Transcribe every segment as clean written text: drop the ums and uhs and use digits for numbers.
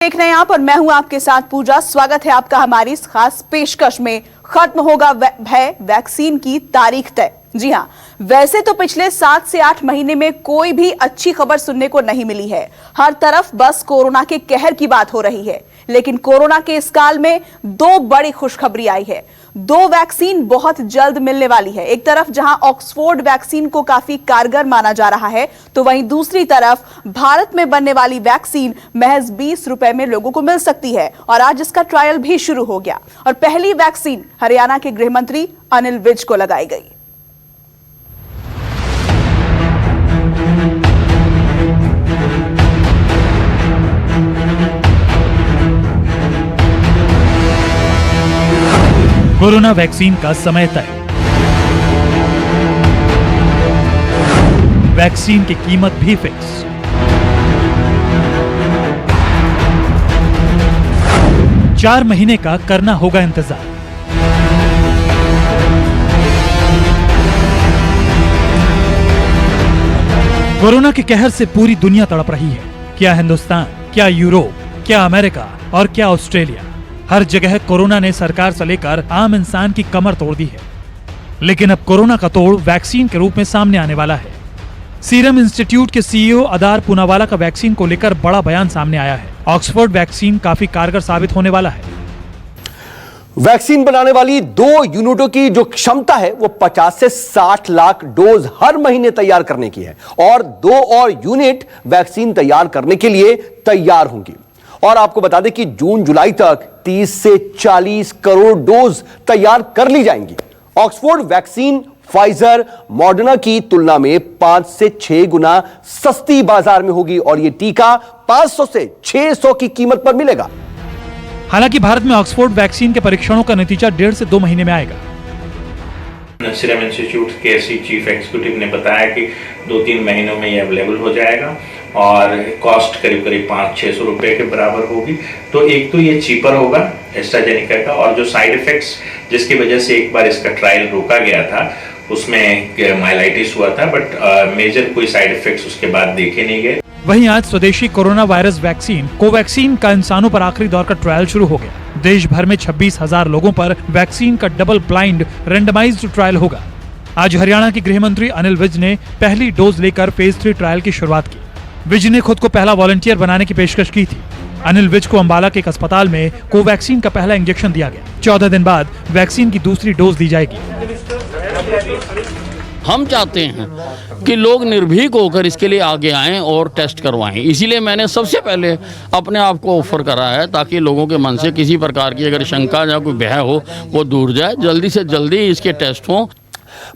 देख रहे हैं आप और मैं हूं आपके साथ पूजा। स्वागत है आपका हमारी इस खास पेशकश में। खत्म होगा भय, वैक्सीन की तारीख तय। जी हां, वैसे तो पिछले 7 से 8 महीने में कोई भी अच्छी खबर सुनने को नहीं मिली है। हर तरफ बस कोरोना के कहर की बात हो रही है, लेकिन कोरोना के इस काल में 2 बड़ी खुशखबरी आई है। 2 वैक्सीन बहुत जल्द मिलने वाली है। एक तरफ जहां ऑक्सफोर्ड वैक्सीन को काफी कारगर माना जा रहा है, तो वहीं दूसरी तरफ भारत में बनने वाली वैक्सीन महज 20 रुपए में लोगों को मिल सकती है। और आज इसका ट्रायल भी शुरू हो गया और पहली वैक्सीन हरियाणा के गृह मंत्री अनिल विज को लगाई गई। कोरोना वैक्सीन का समय तय। वैक्सीन की कीमत भी फिक्स। चार महीने का करना होगा इंतजार। कोरोना के कहर से पूरी दुनिया तड़प रही है। क्या हिंदुस्तान, क्या यूरोप, क्या अमेरिका और क्या ऑस्ट्रेलिया, हर जगह कोरोना ने सरकार से लेकर आम इंसान की कमर तोड़ दी है। लेकिन अब कोरोना का तोड़ वैक्सीन के रूप में सामने आने वाला है। सीरम इंस्टीट्यूट के सीईओ अदार पूनावाला का वैक्सीन को लेकर बड़ा बयान सामने आया है। ऑक्सफोर्ड वैक्सीन काफी कारगर साबित होने वाला है। वैक्सीन बनाने वाली 2 यूनिटों की जो क्षमता है वो 50 से 60 लाख डोज हर महीने तैयार करने की है और 2 और यूनिट वैक्सीन तैयार करने के लिए तैयार होंगी। और आपको बता दें कि जून जुलाई तक 30 से 40 करोड़ डोज तैयार कर ली जाएंगी। ऑक्सफोर्ड वैक्सीन फाइजर, मॉडर्ना की तुलना में 5 से 6 गुना सस्ती बाजार में होगी और यह टीका 500 से 600 की कीमत पर मिलेगा। हालांकि भारत में ऑक्सफोर्ड वैक्सीन के परीक्षणों का नतीजा 1.5 से 2 महीने में आएगा। सीरम इंस्टीट्यूट के चीफ एग्जीक्यूटिव ने बताया कि 2-3 महीनों में ये अवेलेबल हो जाएगा और कॉस्ट करीब 500-600 रुपए के बराबर होगी। तो एक तो ये चीपर होगा एस्ट्राजेनेका का, और जो साइड इफेक्ट्स जिसकी वजह से एक बार इसका ट्रायल रोका गया था, उसमें माइलाइटिस हुआ था, बट मेजर कोई साइड इफेक्ट्स उसके बाद देखे नहीं गए। वहीं आज स्वदेशी कोरोना वायरस वैक्सीन कोवैक्सीन का इंसानों पर आखिरी दौर का ट्रायल शुरू हो गया। देश भर में 26,000 लोगों पर वैक्सीन का डबल ब्लाइंड रैंडमाइज्ड ट्रायल होगा। आज हरियाणा के गृह मंत्री अनिल विज ने पहली डोज लेकर फेज 3 ट्रायल की शुरुआत की। विज ने खुद को पहला वॉलंटियर बनाने की पेशकश की थी। अनिल विज को अंबाला के एक अस्पताल में कोवैक्सीन का पहला इंजेक्शन दिया गया। 14 दिन बाद वैक्सीन की दूसरी डोज दी जाएगी। हम चाहते हैं कि लोग निर्भीक होकर इसके लिए आगे आएं और टेस्ट करवाएं। इसीलिए मैंने सबसे पहले अपने आप को ऑफर करा है, ताकि लोगों के मन से किसी प्रकार की अगर शंका या कोई भय हो वो दूर जाए, जल्दी से जल्दी इसके टेस्ट हों।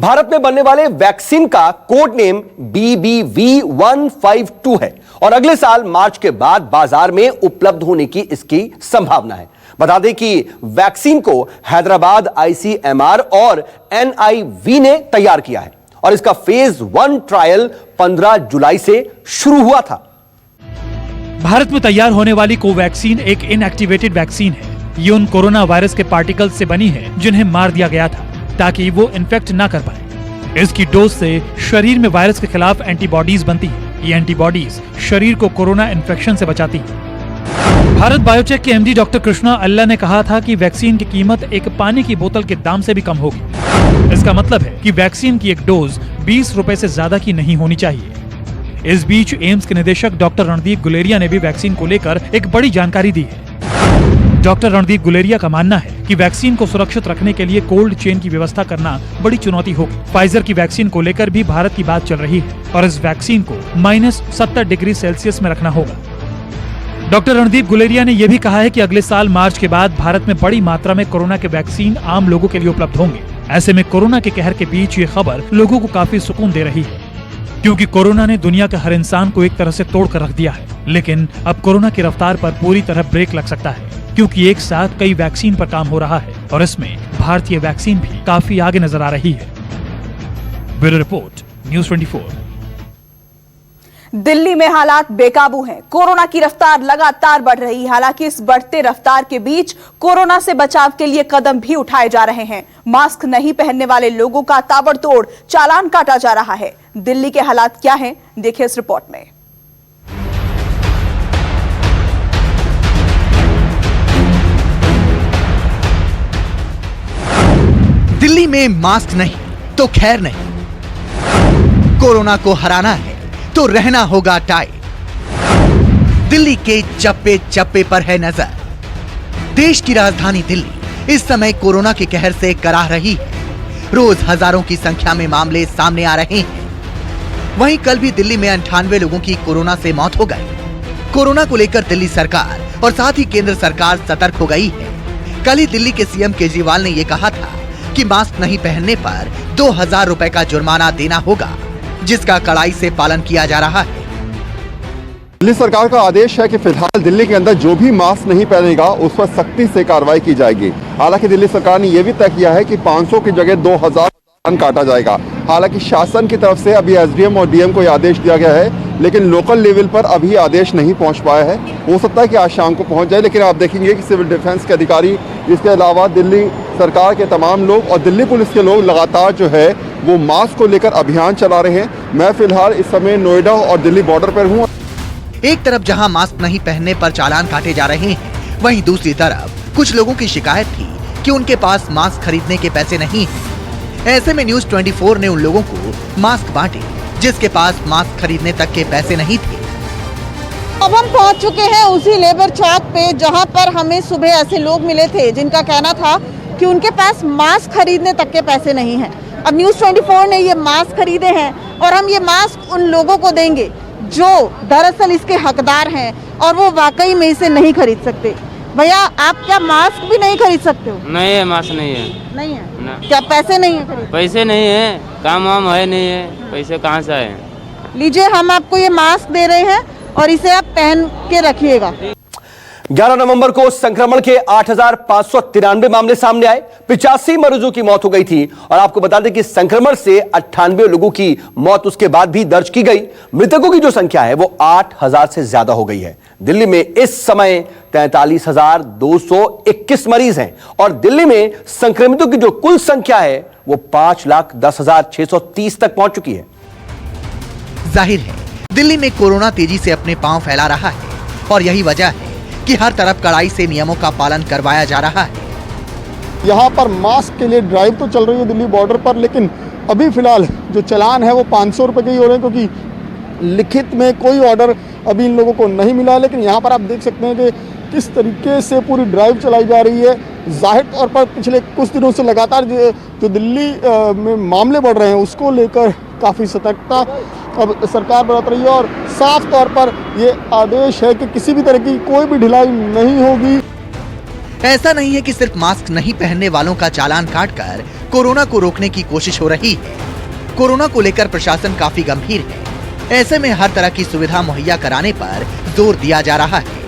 भारत में बनने वाले वैक्सीन का कोड नेम BBV152 है और अगले साल मार्च के बाद बाजार में उपलब्ध होने की इसकी संभावना है। बता दें कि वैक्सीन को हैदराबाद ICMR और NIV ने तैयार किया है और इसका फेज 1 ट्रायल 15 जुलाई से शुरू हुआ था। भारत में तैयार होने वाली कोवैक्सीन एक इनएक्टिवेटेड वैक्सीन है। ये उन कोरोना वायरस के पार्टिकल्स से बनी है जिन्हें मार दिया गया था, ताकि वो इन्फेक्ट ना कर पाए। इसकी डोज से शरीर में वायरस के खिलाफ एंटीबॉडीज बनती है। ये एंटीबॉडीज शरीर को कोरोना इन्फेक्शन से बचाती है। भारत बायोटेक के MD डॉक्टर कृष्णा अल्ला ने कहा था कि वैक्सीन की कीमत एक पानी की बोतल के दाम से भी कम होगी। इसका मतलब है कि वैक्सीन की एक डोज 20 रुपए से ज्यादा की नहीं होनी चाहिए। इस बीच एम्स के निदेशक डॉक्टर रणदीप गुलेरिया ने भी वैक्सीन को लेकर एक बड़ी जानकारी दी है। डॉक्टर रणदीप गुलेरिया का मानना है कि वैक्सीन को सुरक्षित रखने के लिए कोल्ड चेन की व्यवस्था करना बड़ी चुनौती होगी। फाइजर की वैक्सीन को लेकर भी भारत की बात चल रही है और इस वैक्सीन को -70 डिग्री सेल्सियस में रखना होगा। डॉक्टर रणदीप गुलेरिया ने यह भी कहा है कि अगले साल मार्च के बाद भारत में बड़ी मात्रा में कोरोना के वैक्सीन आम लोगों के लिए उपलब्ध होंगे। ऐसे में कोरोना के कहर के बीच ये खबर लोगों को काफी सुकून दे रही है, क्योंकि कोरोना ने दुनिया के हर इंसान को एक तरह से तोड़ कर रख दिया है। लेकिन अब कोरोना की रफ्तार पर पूरी तरह ब्रेक लग सकता है, क्योंकि एक साथ कई वैक्सीन पर काम हो रहा है और इसमें भारतीय वैक्सीन भी काफी आगे नजर आ रही है। Bureau report, news 24। दिल्ली में हालात बेकाबू हैं। कोरोना की रफ्तार लगातार बढ़ रही है। हालांकि इस बढ़ते रफ्तार के बीच कोरोना से बचाव के लिए कदम भी उठाए जा रहे हैं। मास्क नहीं पहनने वाले लोगों का ताबड़तोड़ चालान काटा जा रहा है। दिल्ली के हालात क्या हैं, देखिए इस रिपोर्ट में। दिल्ली में मास्क नहीं तो खैर नहीं, कोरोना को हराना है तो रहना होगा टाइट। दिल्ली के चप्पे चप्पे पर है नजर। देश की राजधानी दिल्ली इस समय कोरोना के कहर से कराह रही है। रोज हजारों की संख्या में मामले सामने आ रहे हैं। वहीं कल भी दिल्ली में 98 लोगों की कोरोना से मौत हो गई। कोरोना को लेकर दिल्ली सरकार और साथ ही केंद्र सरकार सतर्क हो गई है। कल ही दिल्ली के सीएम केजरीवाल ने यह कहा था कि मास्क नहीं पहनने पर 2000 रुपए का जुर्माना देना होगा, जिसका कड़ाई से पालन किया जा रहा है। दिल्ली सरकार का आदेश है कि फिलहाल दिल्ली के अंदर जो भी मास्क नहीं पहनेगा उस पर सख्ती से कार्रवाई की जाएगी। हालांकि दिल्ली सरकार ने यह भी तय किया है कि 500 की जगह 2000 काटा जाएगा। हालांकि शासन की तरफ से अभी एसडीएम और डीएम को यह आदेश दिया गया है, लेकिन लोकल लेवल पर अभी आदेश नहीं पहुंच पाया है। हो सकता है कि आज शाम को पहुंच जाए, लेकिन आप देखेंगे कि सिविल डिफेंस के अधिकारी, इसके अलावा दिल्ली सरकार के तमाम लोग और दिल्ली पुलिस के लोग लगातार जो है वो मास्क को लेकर अभियान चला रहे हैं। मैं फिलहाल इस समय नोएडा और दिल्ली बॉर्डर पर हूँ। एक तरफ जहां मास्क नहीं पहनने पर चालान काटे जा रहे हैं, वहीं दूसरी तरफ कुछ लोगों की शिकायत थी कि उनके पास मास्क खरीदने के पैसे नहीं हैं। ऐसे में न्यूज 24 ने उन लोगों को मास्क बांटे जिसके पास मास्क खरीदने तक के पैसे नहीं थे। अब हम पहुंच चुके हैं उसी लेबर चौक पे जहां पर हमें सुबह ऐसे लोग मिले थे जिनका कहना था कि उनके पास मास्क खरीदने तक के पैसे नहीं हैं। अब न्यूज 24 ने ये मास्क खरीदे हैं और हम ये मास्क उन लोगों को देंगे जो दरअसल इसके हकदार हैं और वो वाकई में इसे नहीं खरीद सकते। भैया, आप क्या मास्क भी नहीं खरीद सकते हो? नहीं है, मास्क नहीं है। नहीं है ना। क्या पैसे नहीं है खरीद? पैसे नहीं है, काम वाम है नहीं है, पैसे कहाँ से आए? लीजिए, हम आपको ये मास्क दे रहे हैं और इसे आप पहन के रखिएगा। 11 नवंबर को संक्रमण के 8,593 मामले सामने आए। 85 मरीजों की मौत हो गई थी और आपको बता दें कि संक्रमण से 98 लोगों की मौत उसके बाद भी दर्ज की गई। मृतकों की जो संख्या है वो 8,000 से ज्यादा हो गई है। दिल्ली में इस समय 43,221 मरीज हैं और दिल्ली में संक्रमितों की जो कुल संख्या है वो 5,10,630 तक पहुंच चुकी है। जाहिर है दिल्ली में कोरोना तेजी से अपने पांव फैला रहा है और यही वजह है कि हर तरफ कड़ाई से नियमों का पालन करवाया जा रहा है। यहाँ पर मास्क के लिए ड्राइव तो चल रही है दिल्ली बॉर्डर पर, लेकिन अभी फिलहाल जो चालान है वो 500 रुपये के ही हो रहे हैं, क्योंकि लिखित में कोई ऑर्डर अभी इन लोगों को नहीं मिला है। लेकिन यहाँ पर आप देख सकते हैं कि किस तरीके से पूरी ड्राइव चलाई जा रही है। जाहिर तौर पर पिछले कुछ दिनों से लगातार जो दिल्ली में मामले बढ़ रहे हैं उसको लेकर काफ़ी सतर्कता अब सरकार बरत रही है और साफ तौर पर ये आदेश है कि किसी भी तरह की कोई भी ढिलाई नहीं होगी। ऐसा नहीं है कि सिर्फ मास्क नहीं पहनने वालों का चालान काटकर कोरोना को रोकने की कोशिश हो रही है। कोरोना को लेकर प्रशासन काफी गंभीर है। ऐसे में हर तरह की सुविधा मुहैया कराने पर जोर दिया जा रहा है।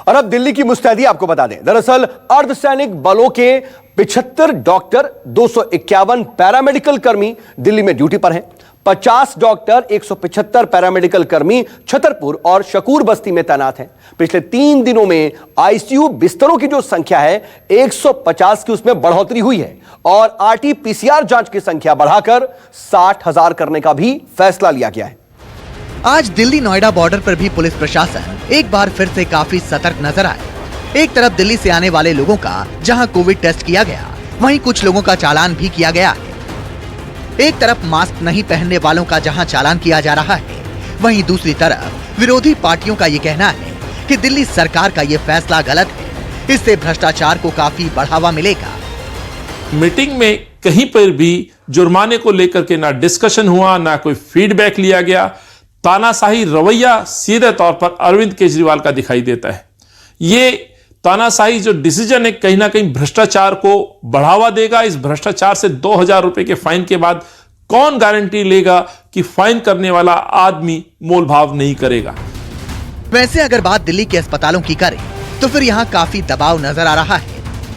और अब दिल्ली की मुस्तैदी आपको बता दें। दरअसल अर्धसैनिक बलों के 75 डॉक्टर, 251 पैरामेडिकल कर्मी दिल्ली में ड्यूटी पर हैं। 50 डॉक्टर, 175 पैरामेडिकल कर्मी छतरपुर और शकूर बस्ती में तैनात हैं। पिछले 3 दिनों में आईसीयू बिस्तरों की जो संख्या है 150 की उसमें बढ़ोतरी हुई है और आरटी-पीसीआर जांच की संख्या बढ़ाकर 60,000 करने का भी फैसला लिया गया है। आज दिल्ली नोएडा बॉर्डर पर भी पुलिस प्रशासन एक बार फिर से काफी सतर्क नजर आए। एक तरफ दिल्ली से आने वाले लोगों का जहां कोविड टेस्ट किया गया, वहीं कुछ लोगों का चालान भी किया गया है। एक तरफ मास्क नहीं पहनने वालों का जहां चालान किया जा रहा है, वहीं दूसरी तरफ विरोधी पार्टियों का ये कहना है कि दिल्ली सरकार का ये फैसला गलत है। इससे भ्रष्टाचार को काफी बढ़ावा मिलेगा। मीटिंग में कहीं पर भी जुर्माने को लेकर के ना डिस्कशन हुआ, ना कोई फीडबैक लिया गया। तानाशाही रवैया सीधे तौर पर अरविंद केजरीवाल का दिखाई देता है। ये तानाशाही जो डिसीजन है कहीं ना कहीं भ्रष्टाचार को बढ़ावा देगा। इस भ्रष्टाचार से 2,000 रुपए के फाइन के बाद कौन गारंटी लेगा कि फाइन करने वाला आदमी मोल भाव नहीं करेगा। वैसे अगर बात दिल्ली के अस्पतालों की करें तो फिर यहाँ काफी दबाव नजर आ रहा है।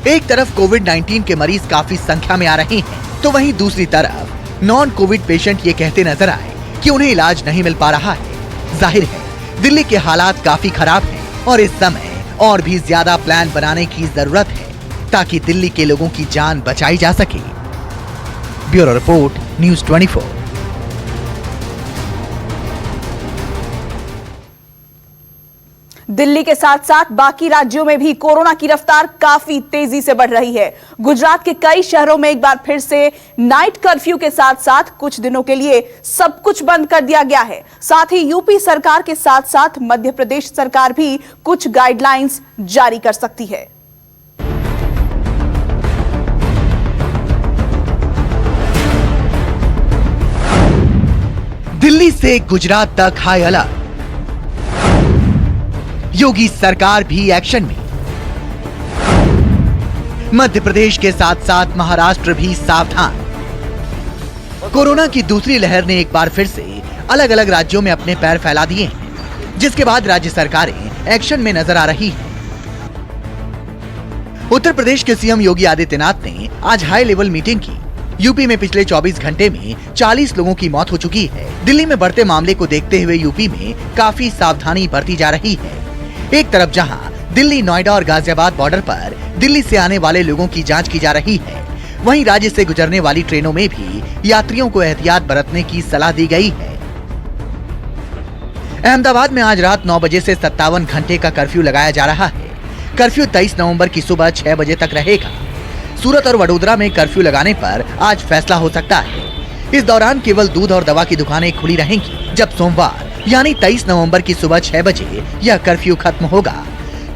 एक तरफ कोविड-19 के मरीज काफी संख्या में आ रहे हैं, तो वहीं दूसरी तरफ नॉन कोविड पेशेंट ये कहते नजर आए कि उन्हें इलाज नहीं मिल पा रहा है। जाहिर है दिल्ली के हालात काफी खराब हैं और इस समय और भी ज्यादा प्लान बनाने की जरूरत है ताकि दिल्ली के लोगों की जान बचाई जा सके। Bureau report, news 24। दिल्ली के साथ साथ बाकी राज्यों में भी कोरोना की रफ्तार काफी तेजी से बढ़ रही है। गुजरात के कई शहरों में एक बार फिर से नाइट कर्फ्यू के साथ साथ कुछ दिनों के लिए सब कुछ बंद कर दिया गया है। साथ ही यूपी सरकार के साथ साथ मध्य प्रदेश सरकार भी कुछ गाइडलाइंस जारी कर सकती है। दिल्ली से गुजरात तक हाई अलर्ट। योगी सरकार भी एक्शन में। मध्य प्रदेश के साथ साथ महाराष्ट्र भी सावधान। कोरोना की दूसरी लहर ने एक बार फिर से अलग अलग राज्यों में अपने पैर फैला दिए हैं, जिसके बाद राज्य सरकारें एक्शन में नजर आ रही हैं। उत्तर प्रदेश के सीएम योगी आदित्यनाथ ने आज हाई लेवल मीटिंग की। यूपी में पिछले 24 घंटे में 40 लोगों की मौत हो चुकी है। दिल्ली में बढ़ते मामले को देखते हुए यूपी में काफी सावधानी बरती जा रही है। एक तरफ जहां दिल्ली, नोएडा और गाजियाबाद बॉर्डर पर दिल्ली से आने वाले लोगों की जांच की जा रही है, वहीं राज्य से गुजरने वाली ट्रेनों में भी यात्रियों को एहतियात बरतने की सलाह दी गई है। अहमदाबाद में आज रात 9 बजे से 57 घंटे का कर्फ्यू लगाया जा रहा है। कर्फ्यू 23 नवंबर की सुबह 6 बजे तक रहेगा। सूरत और वडोदरा में कर्फ्यू लगाने पर आज फैसला हो सकता है। इस दौरान केवल दूध और दवा की दुकानें खुली रहेंगी। जब सोमवार यानी 23 नवंबर की सुबह 6 बजे यह कर्फ्यू खत्म होगा,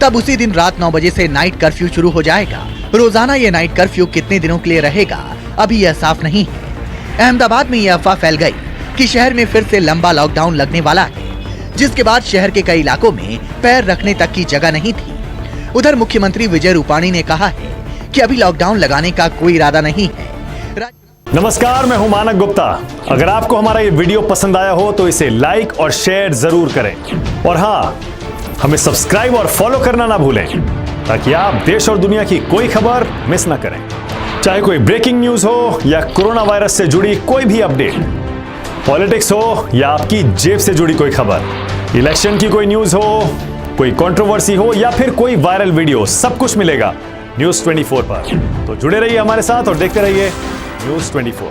तब उसी दिन रात 9 बजे से नाइट कर्फ्यू शुरू हो जाएगा। रोजाना ये नाइट कर्फ्यू कितने दिनों के लिए रहेगा, अभी यह साफ नहीं है। अहमदाबाद में यह अफवाह फैल गई कि शहर में फिर से लंबा लॉकडाउन लगने वाला है, जिसके बाद शहर के कई इलाकों में पैर रखने तक की जगह नहीं थी। उधर मुख्यमंत्री विजय रूपाणी ने कहा है कि अभी लॉकडाउन लगाने का कोई इरादा नहीं है। नमस्कार, मैं हूं मानक गुप्ता। अगर आपको हमारा ये वीडियो पसंद आया हो तो इसे लाइक और शेयर जरूर करें, और हाँ, हमें सब्सक्राइब और फॉलो करना ना भूलें, ताकि आप देश और दुनिया की कोई खबर मिस ना करें। चाहे कोई ब्रेकिंग न्यूज हो या कोरोना वायरस से जुड़ी कोई भी अपडेट, पॉलिटिक्स हो या आपकी जेब से जुड़ी कोई खबर, इलेक्शन की कोई न्यूज हो, कोई कंट्रोवर्सी हो या फिर कोई वायरल वीडियो, सब कुछ मिलेगा न्यूज़ 24 पर। तो जुड़े रहिए हमारे साथ और देखते रहिए न्यूज़ 24।